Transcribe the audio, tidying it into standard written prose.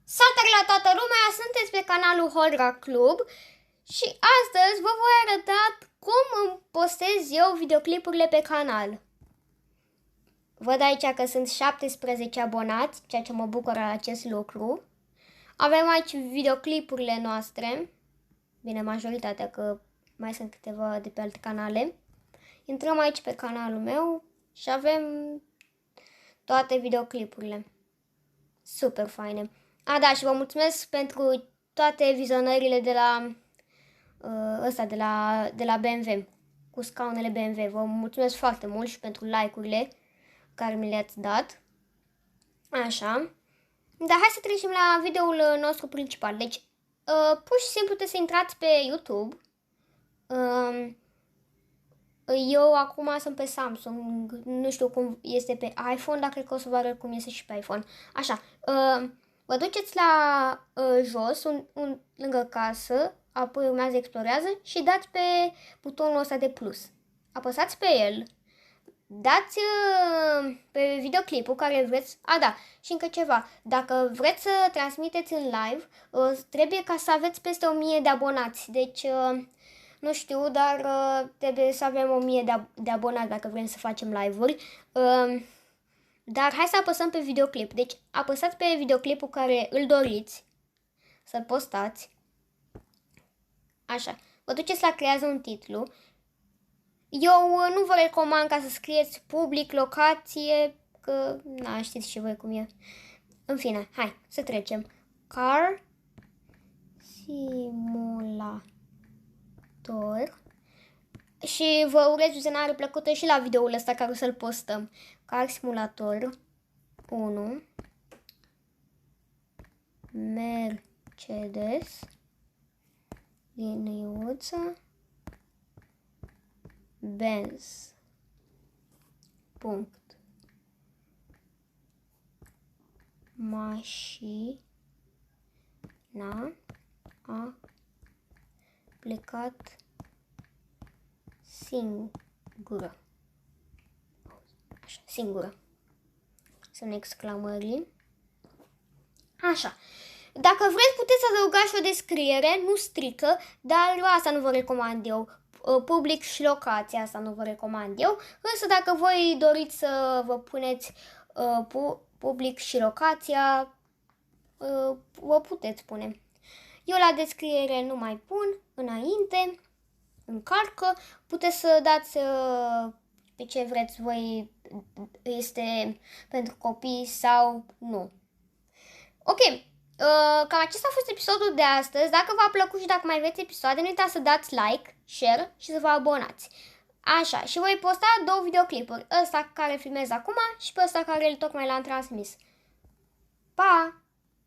Salutare la toată lumea, sunteți pe canalul Hodra Club și astăzi vă voi arăta cum îmi postez eu videoclipurile pe canal. Văd aici că sunt 17 abonați, ceea ce mă bucură acest lucru. Avem aici videoclipurile noastre, bine, majoritatea, că mai sunt câteva de pe alte canale. Intrăm aici pe canalul meu și avem toate videoclipurile. Super faine. Da, și vă mulțumesc pentru toate vizionările de la de la BMW, cu scaunele BMW. Vă mulțumesc foarte mult și pentru like-urile care mi le-ați dat. Așa. Dar hai să trecem la videoul nostru principal. Deci, pur și simplu trebuie să intrați pe YouTube. Eu acum sunt pe Samsung, nu știu cum este pe iPhone, dar cred că o să vă arăt cum este și pe iPhone. Așa, vă duceți la jos, lângă casă, apoi urmează explorează și dați pe butonul ăsta de plus. Apăsați pe el, dați pe videoclipul care vreți. Da, și încă ceva, dacă vreți să transmiteți în live, trebuie ca să aveți peste 1000 de abonați, deci... Nu știu, dar trebuie să avem 1000 de abonați dacă vrem să facem live-uri. Dar hai să apăsăm pe videoclip. Deci apăsați pe videoclipul care îl doriți să-l postați. Așa. Vă duceți la creează un titlu. Eu nu vă recomand ca să scrieți public, locație, că știți și voi cum e. În fine, hai să trecem. Car Simulator. Și vă urez vizionare plăcută și la videoul ăsta care o să-l postăm. Car Simulator 1 Mercedes liniuță Benz punct mașina a plecat singură. Așa, singură. Sunt exclamări. Așa. Dacă vreți, puteți adăuga și o descriere, nu strică, dar asta nu vă recomand eu. Public și locația, asta nu vă recomand eu. Însă dacă voi doriți să vă puneți public și locația, vă puteți pune. Eu la descriere nu mai pun înainte. Încarcă, puteți să dați pe ce vreți voi, este pentru copii sau nu. Ok, cam acesta a fost episodul de astăzi. Dacă v-a plăcut și dacă mai vreți episoade, nu uitați să dați like, share și să vă abonați. Așa, și voi posta 2 videoclipuri, ăsta care filmez acum și pe ăsta care tocmai l-am transmis. Pa!